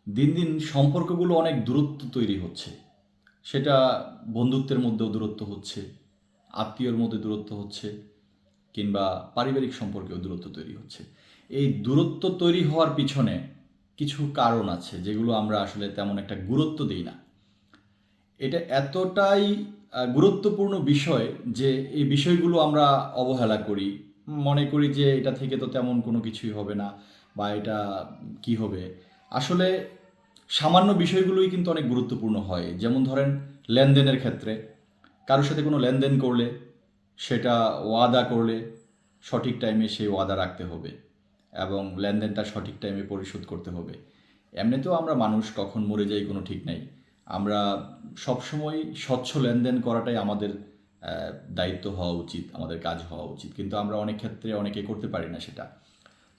দিন দিন সম্পর্কগুলো অনেক দূরত্ব তৈরি হচ্ছে। সেটা বন্ধুত্বের মধ্যেও দূরত্ব হচ্ছে, আত্মীয়র মধ্যে দূরত্ব হচ্ছে, কিংবা পারিবারিক সম্পর্কেও দূরত্ব তৈরি হচ্ছে। এই দূরত্ব তৈরি হওয়ার পিছনে কিছু কারণ আছে যেগুলো আমরা আসলে তেমন একটা গুরুত্ব দিই না। এটা এতটাই গুরুত্বপূর্ণ বিষয় যে এই বিষয়গুলো আমরা অবহেলা করি। মনে করি যে এটা থেকে তো তেমন কোনো কিছুই হবে না, বা এটা কি হবে। আসলে সামান্য বিষয়গুলোই কিন্তু অনেক গুরুত্বপূর্ণ হয়। যেমন ধরেন, লেনদেনের ক্ষেত্রে কারোর সাথে কোনো লেনদেন করলে, সেটা ওয়াদা করলে সঠিক টাইমে সেই ওয়াদা রাখতে হবে এবং লেনদেনটা সঠিক টাইমে পরিশোধ করতে হবে। এমনিতেও আমরা মানুষ, কখন মরে যাই কোনো ঠিক নাই। আমরা সবসময় স্বচ্ছ লেনদেন করাটাই আমাদের দায়িত্ব হওয়া উচিত, আমাদের কাজ হওয়া উচিত, কিন্তু আমরা অনেক ক্ষেত্রে অনেকে করতে পারি না সেটা।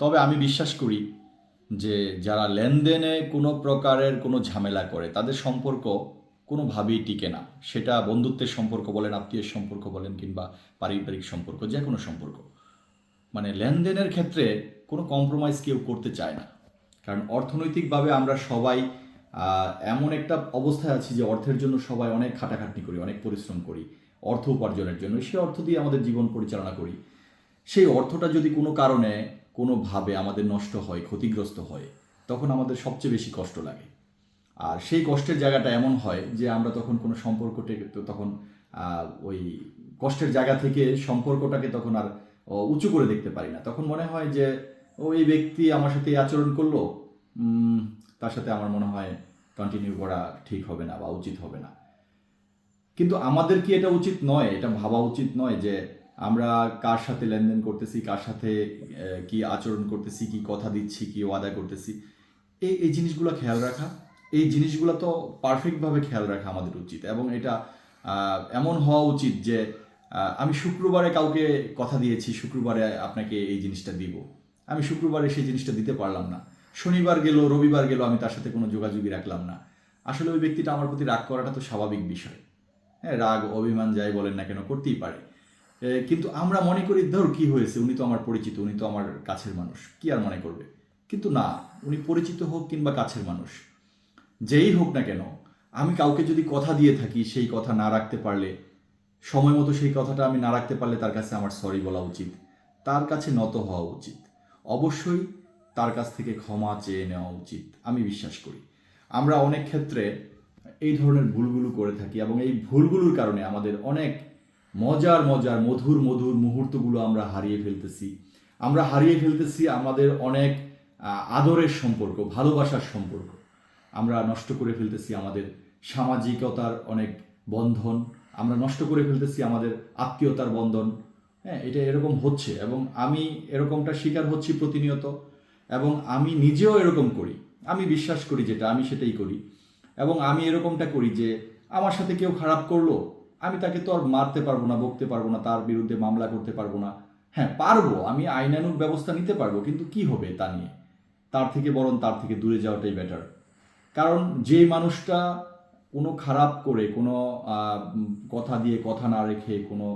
তবে আমি বিশ্বাস করি যে যারা লেনদেনে কোনো প্রকারের কোনো ঝামেলা করে তাদের সম্পর্ক কোনোভাবেই টিকে না। সেটা বন্ধুত্বের সম্পর্ক বলেন, আত্মীয়ের সম্পর্ক বলেন, কিংবা পারিবারিক সম্পর্ক, যে কোনো সম্পর্ক। মানে লেনদেনের ক্ষেত্রে কোনো কম্প্রোমাইজ কেউ করতে চায় না। কারণ অর্থনৈতিকভাবে আমরা সবাই এমন একটা অবস্থায় আছি যে অর্থের জন্য সবাই অনেক খাটাখাটনি করি, অনেক পরিশ্রম করি অর্থ উপার্জনের জন্য। সেই অর্থ দিয়ে আমাদের জীবন পরিচালনা করি। সেই অর্থটা যদি কোনো কারণে কোনোভাবে আমাদের নষ্ট হয়, ক্ষতিগ্রস্ত হয়, তখন আমাদের সবচেয়ে বেশি কষ্ট লাগে। আর সেই কষ্টের জায়গাটা এমন হয় যে আমরা তখন কোনো সম্পর্কটাকে তো তখন ওই কষ্টের জায়গা থেকে সম্পর্কটাকে তখন আর উঁচু করে দেখতে পারি না। তখন মনে হয় যে ওই ব্যক্তি আমার সাথে এই আচরণ করলো, তার সাথে আমার মনে হয় কন্টিনিউ করা ঠিক হবে না বা উচিত হবে না। কিন্তু আমাদের কি এটা উচিত নয়? এটা ভাবা উচিত নয় যে আমরা কার সাথে লেনদেন করতেছি, কার সাথে কি আচরণ করতেছি, কি কথা দিচ্ছি, কি ওয়াদা করতেছি, এই জিনিসগুলো খেয়াল রাখা। এই জিনিসগুলো তো পারফেক্টভাবে খেয়াল রাখা আমাদের উচিত। এবং এটা এমন হওয়া উচিত যে আমি শুক্রবারে কাউকে কথা দিয়েছি, শুক্রবারে আপনাকে এই জিনিসটা দিব। আমি শুক্রবারে সেই জিনিসটা দিতে পারলাম না, শনিবার গেল, রবিবার গেল, আমি তার সাথে কোনো যোগাযোগই রাখলাম না। আসলে ওই ব্যক্তিটা আমার প্রতি রাগ করাটা তো স্বাভাবিক বিষয়। হ্যাঁ, রাগ অভিমান যাই বলেন না কেন, করতেই পারে। কিন্তু আমরা মনে করি ধর কি হয়েছে, উনি তো আমার পরিচিত, উনি তো আমার কাছের মানুষ, কি আর মনে করবে। কিন্তু না, উনি পরিচিত হোক কিংবা কাছের মানুষ, যেই হোক না কেন, আমি কাউকে যদি কথা দিয়ে থাকি, সেই কথা না রাখতে পারলে, সময় মতো সেই কথাটা আমি না রাখতে পারলে, তার কাছে আমার সরি বলা উচিত, তার কাছে নত হওয়া উচিত, অবশ্যই তার কাছ থেকে ক্ষমা চেয়ে নেওয়া উচিত। আমি বিশ্বাস করি আমরা অনেক ক্ষেত্রে এই ধরনের ভুলগুলো করে থাকি, এবং এই ভুলগুলোর কারণে আমাদের অনেক মজার মজার মধুর মধুর মুহূর্তগুলো আমরা হারিয়ে ফেলতেছি। আমরা হারিয়ে ফেলতেছি আমাদের অনেক আদরের সম্পর্ক, ভালোবাসার সম্পর্ক। আমরা নষ্ট করে ফেলতেছি আমাদের সামাজিকতার অনেক বন্ধন, আমরা নষ্ট করে ফেলতেছি আমাদের আত্মীয়তার বন্ধন। হ্যাঁ, এটা এরকম হচ্ছে, এবং আমি এরকমটা শিকার হচ্ছি প্রতিনিয়ত, এবং আমি নিজেও এরকম করি। আমি বিশ্বাস করি যেটা, আমি সেটাই করি। এবং আমি এরকমটা করি যে আমার সাথে কেউ খারাপ করলো, আমি তাকে তো আর মারতে পারবো না, বকতে পারবো না, তার বিরুদ্ধে মামলা করতে পারবো না। হ্যাঁ পারবো, আমি আইনানুগ ব্যবস্থা নিতে পারবো, কিন্তু কি হবে তা নিয়ে? তার থেকে বরং তার থেকে দূরে যাওয়াটাই বেটার। কারণ যে মানুষটা কোনো খারাপ করে, কোনো কথা দিয়ে কথা না রেখে, কোনো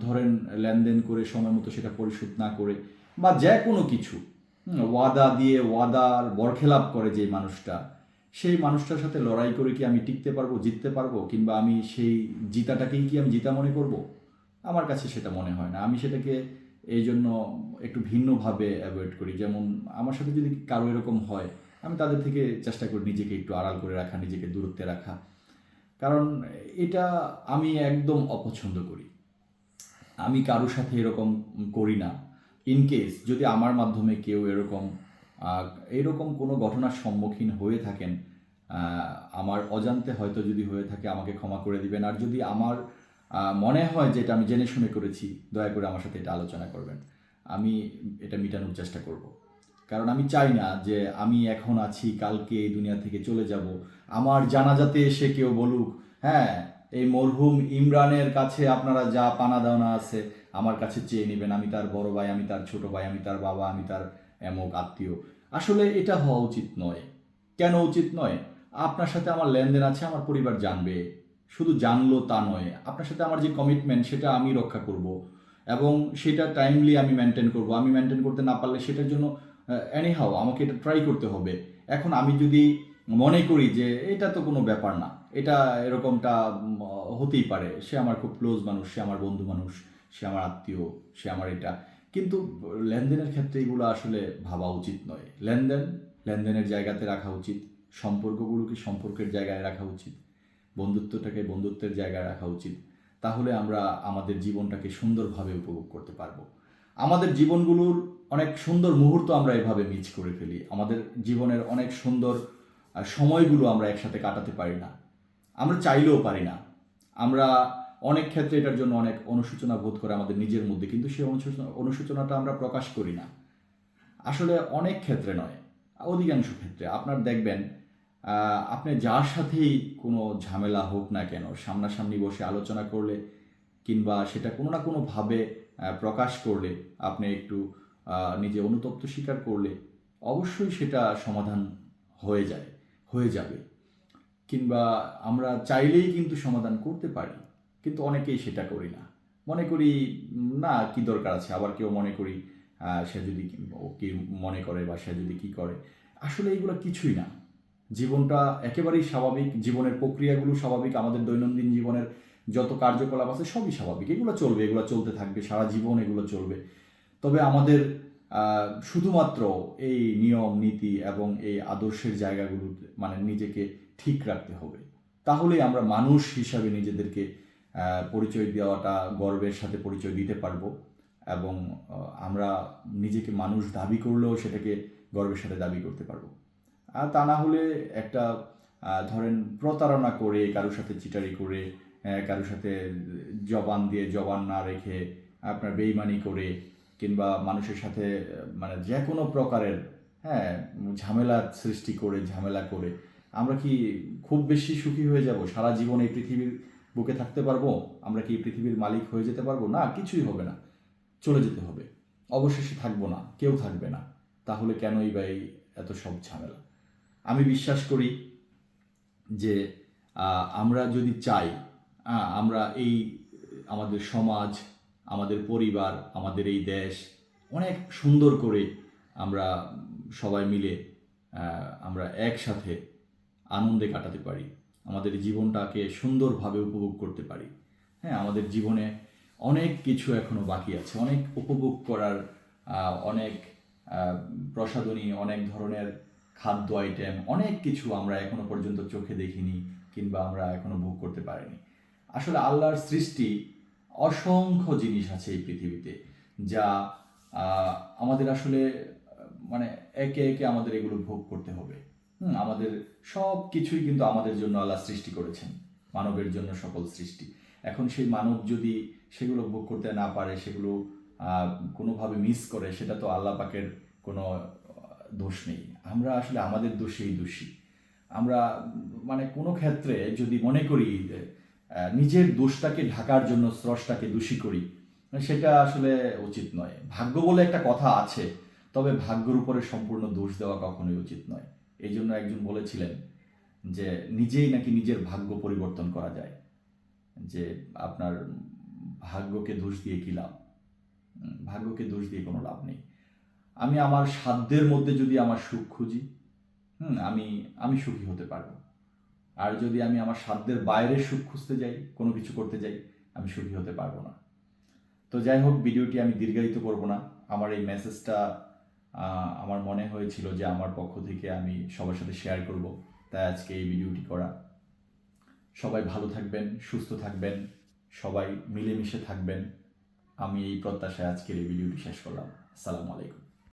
ধরেন লেনদেন করে সময় মতো সেটা পরিশোধ না করে, বা যে কোনো কিছু ওয়াদা দিয়ে ওয়াদার বরখেলাপ করে যে মানুষটা, সেই মানুষটার সাথে লড়াই করে কি আমি টিকতে পারবো, জিততে পারবো, কিংবা আমি সেই জিতাটাকেই কি আমি জিতা মনে করব? আমার কাছে সেটা মনে হয় না। আমি সেটাকে এই জন্য একটু ভিন্নভাবে অ্যাভয়েড করি। যেমন আমার সাথে যদি কারো এরকম হয়, আমি তাদের থেকে চেষ্টা করি নিজেকে একটু আড়াল করে রাখা, নিজেকে দূরত্বে রাখা। কারণ এটা আমি একদম অপছন্দ করি। আমি কারোর সাথে এরকম করি না। ইন কেস যদি আমার মাধ্যমে কেউ এরকম আহ, এরকম কোনো ঘটনার সম্মুখীন হয়ে থাকেন, আহ, আমার অজান্তে হয়তো যদি হয়ে থাকে, আমাকে ক্ষমা করে দিবেন। আর যদি আমার মনে হয় যে এটা আমি জেনে শুনে করেছি, দয়া করে আমার সাথে এটা আলোচনা করবেন। আমি এটা মিটানোর চেষ্টা করব। কারণ আমি চাই না যে আমি এখন আছি, কালকে এই দুনিয়া থেকে চলে যাব, আমার জানাজাতে এসে কেউ বলুক, হ্যাঁ, এই মরহুম ইমরানের কাছে আপনারা যা পানা দাওনা আছে আমার কাছে চেয়ে নেবেন, আমি তার বড় ভাই, আমি তার ছোট ভাই, আমি তার বাবা, আমি তার এমক আত্মীয়। আসলে এটা হওয়া উচিত নয়। কেন উচিত নয়? আপনার সাথে আমার লেনদেন আছে, আমার পরিবার জানবে। শুধু জানলো তা নয়, আপনার সাথে আমার যে কমিটমেন্ট সেটা আমি রক্ষা করব, এবং সেটা টাইমলি আমি মেনটেন করব। আমি মেনটেন করতে না পারলে সেটার জন্য এনিহাও আমাকে এটা ট্রাই করতে হবে। এখন আমি যদি মনে করি যে এটা তো কোনো ব্যাপার না, এটা এরকমটা হতেই পারে, সে আমার খুব ক্লোজ মানুষ, সে আমার বন্ধু মানুষ, সে আমার আত্মীয়, সে আমার এটা, কিন্তু লেনদেনের ক্ষেত্রে এগুলো আসলে ভাবা উচিত নয়। লেনদেন লেনদেনের জায়গাতে রাখা উচিত, সম্পর্কগুলোকে সম্পর্কের জায়গায় রাখা উচিত, বন্ধুত্বটাকে বন্ধুত্বের জায়গায় রাখা উচিত। তাহলে আমরা আমাদের জীবনটাকে সুন্দরভাবে উপভোগ করতে পারবো। আমাদের জীবনগুলোর অনেক সুন্দর মুহূর্ত আমরা এভাবে মিস করে ফেলি। আমাদের জীবনের অনেক সুন্দর সময়গুলো আমরা একসাথে কাটাতে পারি না, আমরা চাইলেও পারি না। আমরা অনেক ক্ষেত্রে এটার জন্য অনেক অনুশোচনা বোধ করে আমাদের নিজের মধ্যে, কিন্তু সেই অনুশোচনাটা আমরা প্রকাশ করি না। আসলে অনেক ক্ষেত্রে নয়, অধিকাংশ ক্ষেত্রে আপনার দেখবেন আপনি যার সাথেই কোনো ঝামেলা হোক না কেন, সামনাসামনি বসে আলোচনা করলে কিংবা সেটা কোনো না কোনোভাবে প্রকাশ করলে, আপনি একটু নিজে অনুতপ্ত স্বীকার করলে অবশ্যই সেটা সমাধান হয়ে যায়, হয়ে যাবে। কিংবা আমরা চাইলেই কিন্তু সমাধান করতে পারি, কিন্তু অনেকেই সেটা করি না। মনে করি না কি দরকার আছে, আবার কেউ মনে করি সে যদি ও কি মনে করে বা সে যদি কি করে। আসলে এগুলো কিছুই না, জীবনটা একেবারেই স্বাভাবিক, জীবনের প্রক্রিয়াগুলো স্বাভাবিক, আমাদের দৈনন্দিন জীবনের যত কার্যকলাপ আছে সবই স্বাভাবিক, এগুলো চলবে, এগুলো চলতে থাকবে সারা জীবন, এগুলো চলবে। তবে আমাদের শুধুমাত্র এই নিয়ম নীতি এবং এই আদর্শের জায়গাগুলোতে মানে নিজেকে ঠিক রাখতে হবে। তাহলেই আমরা মানুষ হিসাবে নিজেদেরকে পরিচয় দেওয়াটা গর্বের সাথে পরিচয় দিতে পারবো, এবং আমরা নিজেকে মানুষ দাবি করলেও সেটাকে গর্বের সাথে দাবি করতে পারবো। আর তা না হলে একটা ধরেন প্রতারণা করে, কারোর সাথে চিটারি করে, কারোর সাথে জবান দিয়ে জবান না রেখে, আপনার বেইমানি করে, কিংবা মানুষের সাথে মানে যে কোনো প্রকারের হ্যাঁ ঝামেলা সৃষ্টি করে, ঝামেলা করে আমরা কি খুব বেশি সুখী হয়ে যাব? সারা জীবন এই পৃথিবীর বুকে থাকতে পারবো? আমরা কি এই পৃথিবীর মালিক হয়ে যেতে পারবো? না, কিছুই হবে না, চলে যেতে হবে। অবশেষে থাকবো না, কেউ থাকবে না। তাহলে কেনই বা এই এত সব ঝামেলা? আমি বিশ্বাস করি যে আমরা যদি চাই, আমরা এই আমাদের সমাজ, আমাদের পরিবার, আমাদের এই দেশ অনেক সুন্দর করে আমরা সবাই মিলে আমরা একসাথে আনন্দে কাটাতে পারি, আমাদের জীবনটাকে সুন্দরভাবে উপভোগ করতে পারি। হ্যাঁ, আমাদের জীবনে অনেক কিছু এখনো বাকি আছে, অনেক উপভোগ করার, অনেক প্রসাধনী, অনেক ধরনের খাদ্য আইটেম, অনেক কিছু আমরা এখনো পর্যন্ত চোখে দেখিনি কিংবা আমরা এখনো ভোগ করতে পারিনি। আসলে আল্লাহর সৃষ্টি অসংখ্য জিনিস আছে এই পৃথিবীতে, যা আমাদের আসলে মানে একে একে আমাদের এগুলো ভোগ করতে হবে। আমাদের সব কিছুই কিন্তু আমাদের জন্য আল্লাহ সৃষ্টি করেছেন, মানবের জন্য সকল সৃষ্টি। এখন সেই মানব যদি সেগুলো ভোগ করতে না পারে, সেগুলো কোনোভাবে মিস করে, সেটা তো আল্লাহ পাকের কোনো দোষ নেই। আমরা আসলে আমাদের দোষেই দোষী। আমরা মানে কোনো ক্ষেত্রে যদি মনে করি যে নিজের দোষটাকে ঢাকার জন্য স্রষ্টাকে দোষী করি, সেটা আসলে উচিত নয়। ভাগ্য বলে একটা কথা আছে, তবে ভাগ্যের উপরে সম্পূর্ণ দোষ দেওয়া কখনোই উচিত নয়। এই জন্য একজন বলেছিলেন যে নিজেই নাকি নিজের ভাগ্য পরিবর্তন করা যায়, যে আপনার ভাগ্যকে দোষ দিয়ে কী লাভ? ভাগ্যকে দোষ দিয়ে কোনো লাভ নেই। আমি আমার সাধ্যের মধ্যে যদি আমার সুখ খুঁজি, আমি আমি সুখী হতে পারবো। আর যদি আমি আমার সাধ্যের বাইরে সুখ খুঁজতে যাই, কোনো কিছু করতে যাই, আমি সুখী হতে পারবো না। তো যাই হোক, ভিডিওটি আমি দীর্ঘায়িত করব না। আমার এই মেসেজটা আমার মনে হয়েছিল যে আমার পক্ষ থেকে আমি সবার সাথে শেয়ার করব, তাই আজকে এই ভিডিওটি করা। সবাই ভালো থাকবেন, সুস্থ থাকবেন, সবাই মিলেমিশে থাকবেন, আমি এই প্রত্যাশায় আজকের এই ভিডিওটি শেষ করলাম। আসসালামু আলাইকুম।